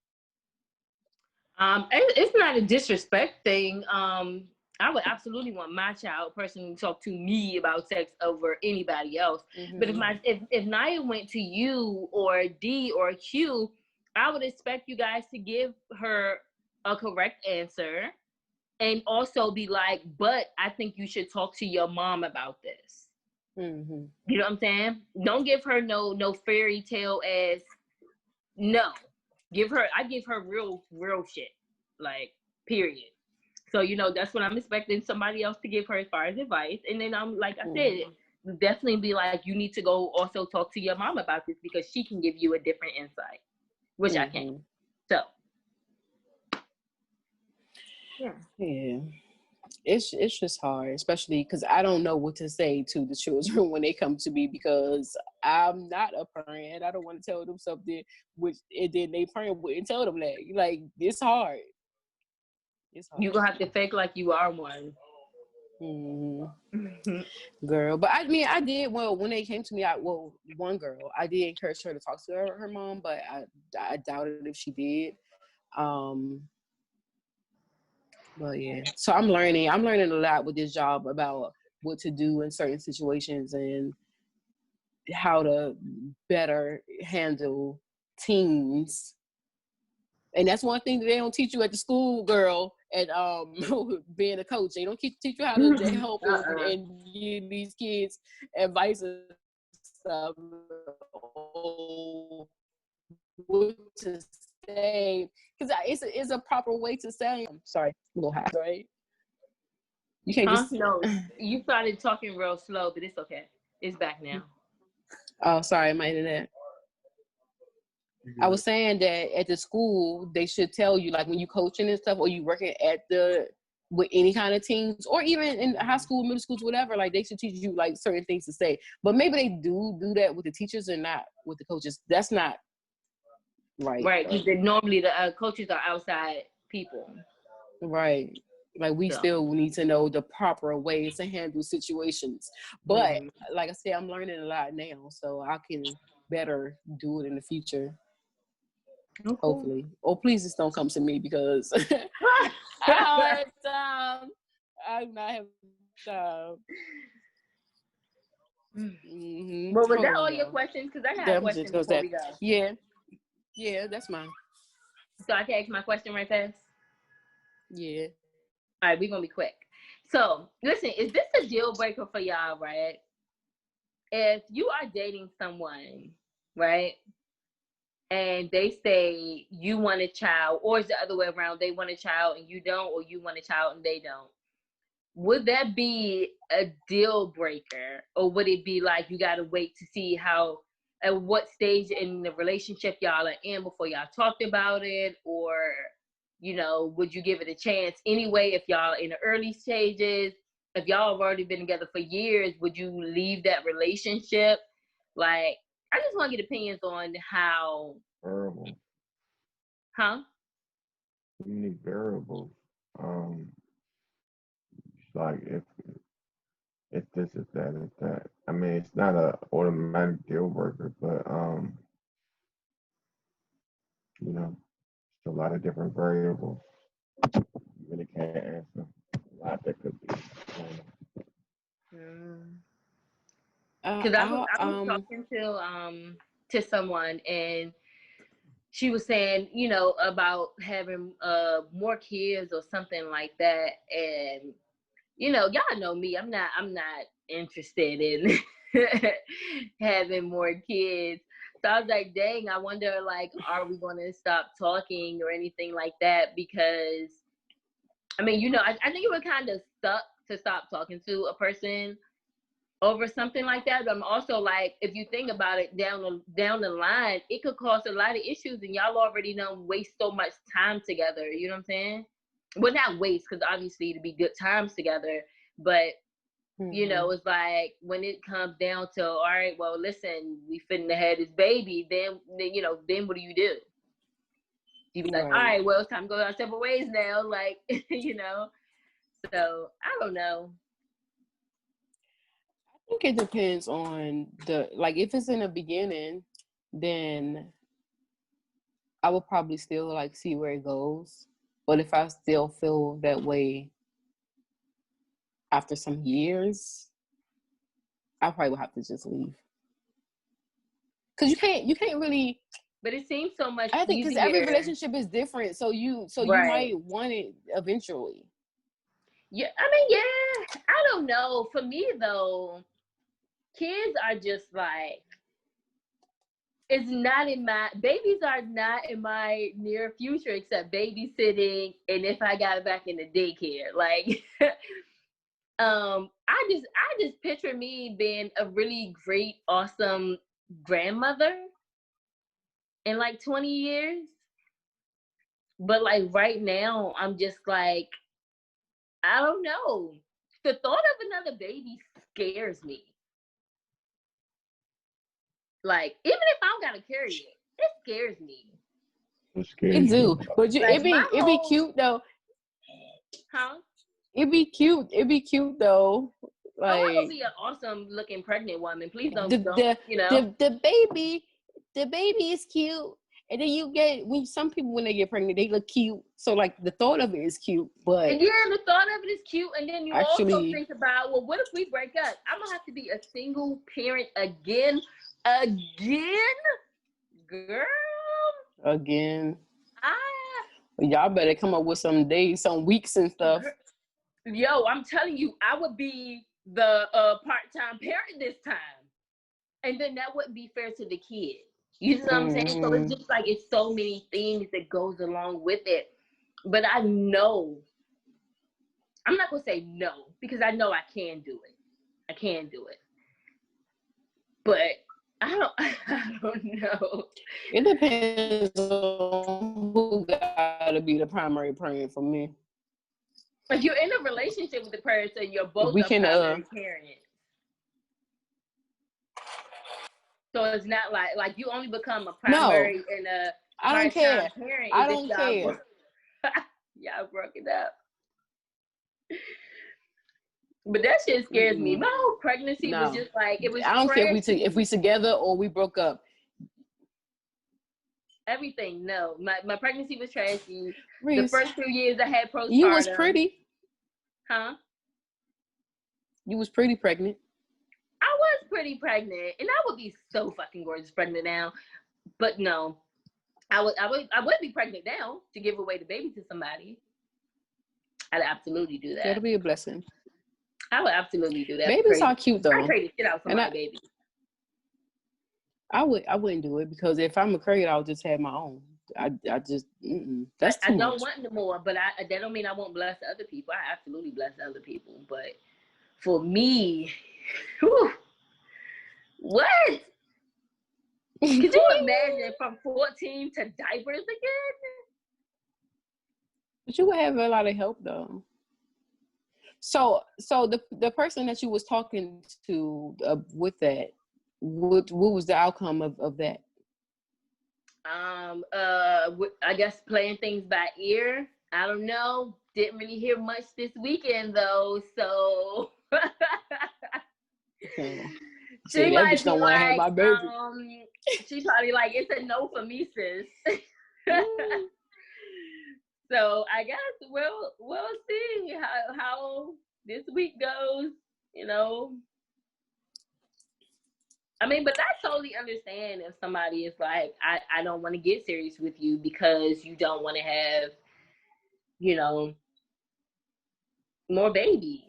It's not a disrespect thing. I would absolutely want my child personally to talk to me about sex over anybody else. Mm-hmm. But if Naya went to you or D or Q, I would expect you guys to give her a correct answer and also be like, but I think you should talk to your mom about this. Mm-hmm. You know what I'm saying? Don't give her no fairy tale ass. No. I give her real shit, like, period. So, you know, that's what I'm expecting somebody else to give her as far as advice. And then I'm like I said, definitely be like, you need to go also talk to your mom about this because she can give you a different insight, which I can. So, yeah. It's just hard, especially because I don't know what to say to the children when they come to me because I'm not a parent. I don't want to tell them something which and then they parent wouldn't tell them that. Like, it's hard. It's hard. You're gonna have to fake like you are one. Mm-hmm. Girl, but I mean, I did. Well, when they came to me, one girl, I did encourage her to talk to her mom, but I doubted if she did. But yeah, so I'm learning a lot with this job about what to do in certain situations and how to better handle teens. And that's one thing that they don't teach you at the school, girl, at being a coach. They don't teach you how to help and give these kids advice and stuff. What to say, because it's a proper way to say. I'm sorry, a little high, right? You can't just. No, you started talking real slow, but it's okay. It's back now. Oh, sorry, my internet. I was saying that at the school they should tell you, like when you coaching and stuff, or you working with any kind of teams, or even in high school, middle schools, whatever. Like they should teach you like certain things to say. But maybe they do that with the teachers and not with the coaches. That's not. Right. Because normally the coaches are outside people. Right. Like we still need to know the proper ways to handle situations. But like I said, I'm learning a lot now, so I can better do it in the future. Okay. Hopefully. Or please just don't come to me because I don't have time. I do not have time. Mm-hmm. Well, was that all your questions? Because I got questions before we go. Yeah, that's mine. So I can ask my question right fast? Yeah. All right, we're going to be quick. So, listen, is this a deal breaker for y'all, right? If you are dating someone, right, and they say you want a child, or it's the other way around, they want a child and you don't, or you want a child and they don't, would that be a deal breaker? Or would it be like you got to wait to see at what stage in the relationship y'all are in before y'all talked about it? Or, you know, would you give it a chance anyway if y'all in the early stages? If y'all have already been together for years, would you leave that relationship? Like, I just want to get opinions on how... Variables. Huh? You need variables. It's like if this is that, it's that. I mean, it's not a automatic deal breaker, but you know, it's a lot of different variables. You really can't answer a lot that could be. Because I was talking to someone, and she was saying, you know, about having more kids or something like that. And you know, y'all know me, I'm not interested in having more kids. So I was like, dang, I wonder, like, are we going to stop talking or anything like that? Because I mean, you know, I think it would kind of suck to stop talking to a person over something like that. But I'm also like, if you think about it down the line, it could cause a lot of issues, and y'all already know waste so much time together. You know what I'm saying? Well, not waste, because obviously to be good times together, but you know, it's like when it comes down to, all right, well, listen, we finna have this baby, then you know, then what do? You be like, all right, well, it's time to go our separate ways now, like, you know. So I don't know. I think it depends on like, if it's in the beginning, then I will probably still like see where it goes. But if I still feel that way after some years, I probably would have to just leave. Cause you can't really. But it seems so much. I think because every relationship is different, so you might want it eventually. Yeah, I mean, yeah, I don't know. For me though, kids are just like, babies are not in my near future, except babysitting, and if I got it back in the daycare, like, I just picture me being a really great, awesome grandmother in like 20 years. But like right now, I'm just like, I don't know. The thought of another baby scares me. Like, even if I don't gotta carry it, it scares me. It do, but it be cute though. Huh? It'd be cute though. Like, I would be an awesome looking pregnant woman. Please don't, you know. The baby is cute. And then you get, some people, when they get pregnant, they look cute. So like the thought of it is cute, but and yeah, the thought of it is cute. And then you also think about, well, what if we break up? I'm gonna have to be a single parent again, girl. Again. Y'all better come up with some days, some weeks and stuff. Yo, I'm telling you, I would be the part-time parent this time, and then that wouldn't be fair to the kid. You know what I'm saying? So it's just like, it's so many things that goes along with it. But I know, I'm not gonna say no, because I know I can do it. I can do it. But I don't know. It depends on who gotta be the primary parent for me. Like, you're in a relationship with the person, you're both a primary parent. So it's not like you only become a primary and a part-time parent. I don't care. Y'all broke it up. But that shit scares me. My whole pregnancy was just like, it was. I don't care if we together or we broke up. Everything, no. My pregnancy was trashy. Reese, the first 2 years I had postpartum. You was pretty. Huh? You was pretty pregnant. I was pretty pregnant, and I would be so fucking gorgeous pregnant now. But no, I would be pregnant now to give away the baby to somebody. I'd absolutely do that. That'll be a blessing. I would absolutely do that. Babies are cute though. I trade the shit out for my baby. I wouldn't do it, because if I'm a crate, I'll just have my own. I just that's too much. I don't want no more, but that don't mean I won't bless other people. I absolutely bless other people, but for me, whew, what? Could you imagine from 14 to diapers again? But you would have a lot of help though. So the person that you was talking to with that, what was the outcome of that? I guess playing things by ear. I don't know. didn't really hear much this weekend though, so See, that bitch don't want to have my baby. She probably like, it's a no for me, sis. So I guess we'll see how this week goes, you know. I mean, but I totally understand if somebody is like, I don't want to get serious with you because you don't want to have, you know, more babies.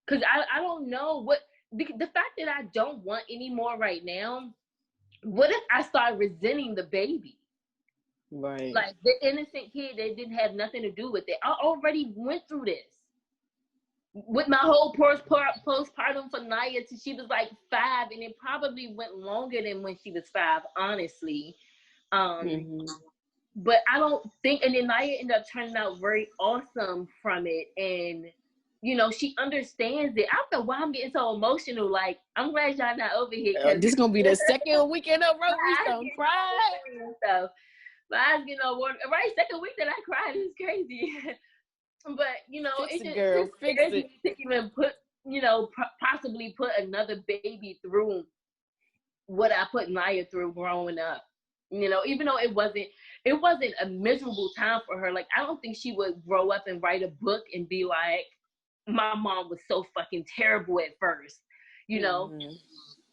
Because I don't know the fact that I don't want any more right now, what if I start resenting the baby? Right. Like the innocent kid that didn't have nothing to do with it. I already went through this. With my whole postpartum for Naya till she was like 5, and it probably went longer than when she was 5, honestly. But I don't think, and then Naya ended up turning out very awesome from it, and you know, she understands it. I don't know why I'm getting so emotional. Like, I'm glad y'all not over here. This is gonna be the second weekend of road we gonna cry. My eyes getting all water. Right, second week that I cried is crazy. But you know, fix it just girl, fix it. To even put, you know, possibly put another baby through what I put Naya through growing up. You know, even though it wasn't a miserable time for her. Like, I don't think she would grow up and write a book and be like, my mom was so fucking terrible at first, you know.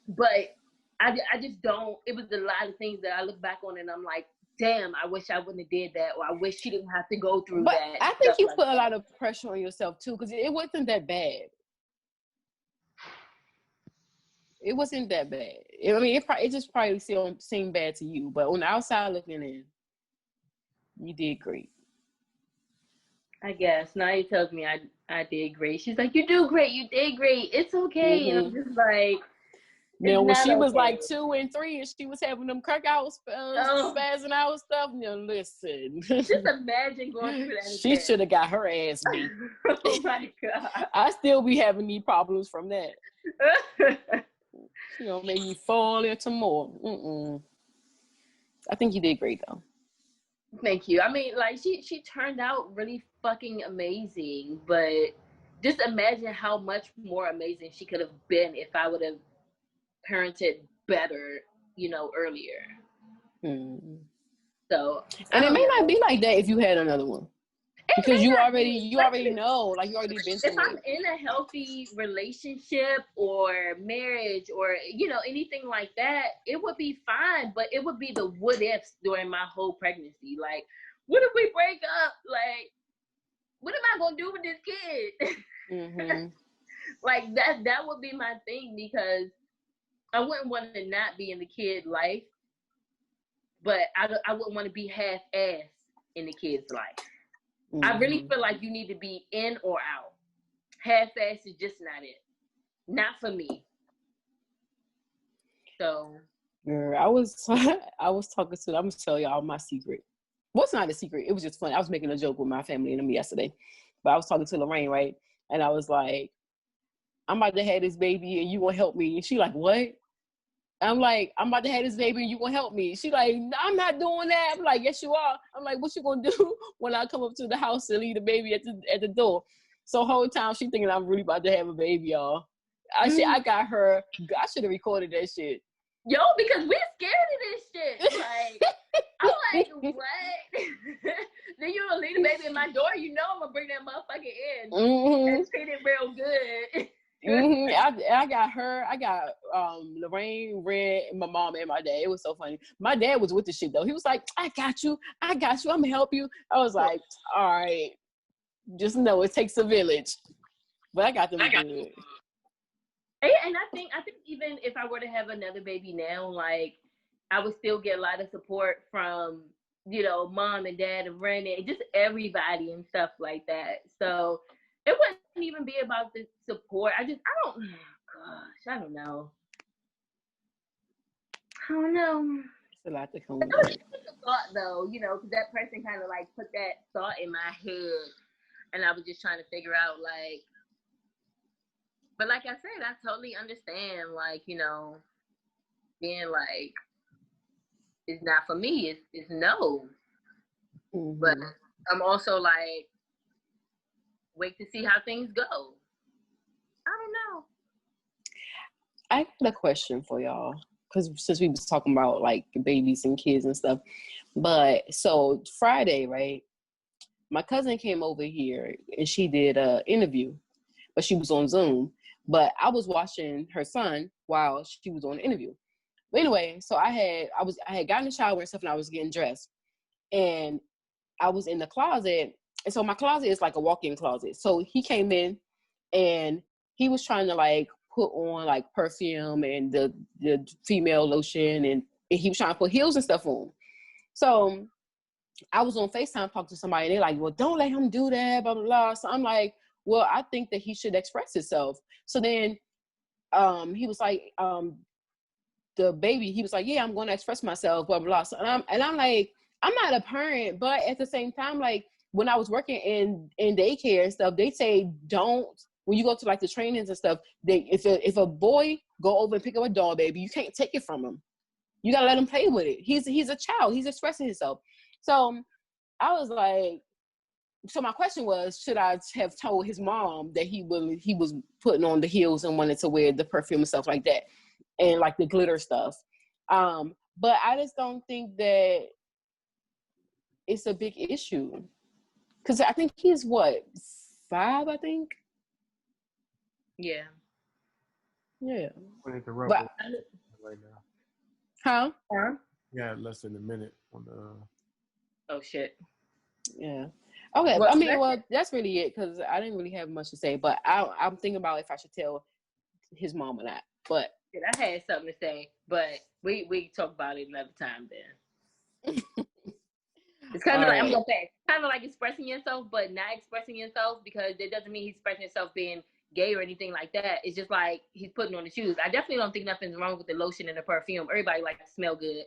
But I just don't. It was a lot of things that I look back on and I'm like, damn, I wish I wouldn't have did that, or I wish she didn't have to go through but that. I think you put a lot of pressure on yourself too, because it wasn't that bad. It wasn't that bad. I mean, it just probably still seemed bad to you, but on the outside looking in, you did great. I guess. Naya tells me I did great. She's like, you do great. You did great. It's okay. And I'm just like, now when she was like 2 and 3 and she was having them crack out spazzing out stuff, you know, listen. Just imagine going through that. She should have got her ass beat. Oh my God. I still be having these problems from that. You know, make me fall into more. I think you did great though. Thank you. I mean, like, she turned out really fucking amazing, but just imagine how much more amazing she could have been if I would have parented better, you know, earlier. So, and it may not be like that if you had another one, because you already know, like, you already been through it. If I'm in a healthy relationship or marriage or, you know, anything like that, it would be fine. But it would be the what ifs during my whole pregnancy. Like, what if we break up? Like, what am I gonna do with this kid? Like that would be my thing, because I wouldn't want to not be in the kid life, but I wouldn't want to be half-assed in the kid's life. I really feel like you need to be in or out. Half-assed is just not it. Not for me. So. I was talking to, I'm going to tell y'all my secret. Well, it's not a secret. It was just funny. I was making a joke with my family and them yesterday. But I was talking to Lorraine, right? And I was like, I'm about to have this baby and you gonna help me. And she like, what? I'm like, I'm about to have this baby and you gonna help me. She like, I'm not doing that. I'm like, yes, you are. I'm like, what you gonna do when I come up to the house and leave the baby at the door? So whole time she thinking I'm really about to have a baby, y'all. I got her. I should have recorded that shit. Yo, because we're scared of this shit. Like, I'm like, what? Then you gonna leave the baby in my door? You know I'm gonna bring that motherfucker in and treat it real good. I got her. I got Lorraine, Red, and my mom and my dad. It was so funny. My dad was with the shit though. He was like, I got you. I'm gonna help you. I was like, all right. Just know it takes a village. But I got them good. And I think even if I were to have another baby now, like, I would still get a lot of support from, you know, mom and dad and Brandon and just everybody and stuff like that. So it wouldn't even be about the support. I don't know. It's a lot to come with it. It's a thought though, you know, because that person kind of like put that thought in my head, and I was just trying to figure out, like, but like I said, I totally understand, like, you know, being like, it's not for me, it's no. But I'm also like, wait to see how things go. I don't know. I got a question for y'all, because since we was talking about like babies and kids and stuff, but so Friday, right? My cousin came over here and she did a interview, but she was on Zoom. But I was watching her son while she was on the interview. But anyway, so I had gotten in the shower and stuff, and I was getting dressed, and I was in the closet. And so my closet is like a walk-in closet. So he came in and he was trying to like put on like perfume and the female lotion, and he was trying to put heels and stuff on. So I was on FaceTime talking to somebody, and they're like, well, don't let him do that, blah, blah, blah. So I'm like, well, I think that he should express himself. So then he was like, the baby, he was like, yeah, I'm going to express myself, blah, blah, blah. So, and I'm like, I'm not a parent, but at the same time, like when I was working in daycare and stuff, they say don't, when you go to like the trainings and stuff, if a boy go over and pick up a doll baby, you can't take it from him. You got to let him play with it. He's a child. He's expressing himself. So I was like, so my question was, should I have told his mom that he was putting on the heels and wanted to wear the perfume and stuff like that, and like the glitter stuff? But I just don't think that it's a big issue, because I think he's what, 5, I think. Yeah. Yeah. But right now. Huh? Yeah, less than a minute on the. Oh shit. Yeah. Okay. Well, I mean, well, that's really it, because I didn't really have much to say, but I'm thinking about if I should tell his mom or not. But I had something to say, but we talk about it another time then. It's kind of like, I'm gonna say, kind of like expressing yourself, but not expressing yourself, because it doesn't mean he's expressing himself being gay or anything like that. It's just like he's putting on the shoes. I definitely don't think nothing's wrong with the lotion and the perfume. Everybody likes to smell good.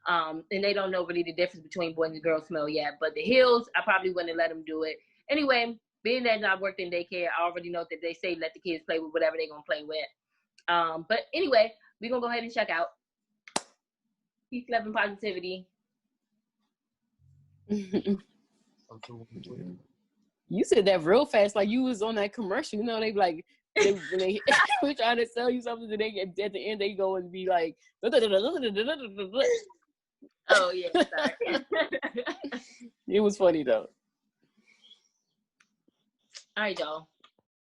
And they don't know really the difference between boys and girls smell yet. But the heels, I probably wouldn't let them do it. Anyway, being that I worked in daycare, I already know that they say let the kids play with whatever they're going to play with. But anyway, we're going to go ahead and check out. Peace, love, and positivity. You said that real fast, like you was on that commercial. You know, they like, when they were trying to sell you something, and they at the end they go and be like, oh yeah, sorry. It was funny though. All right, y'all.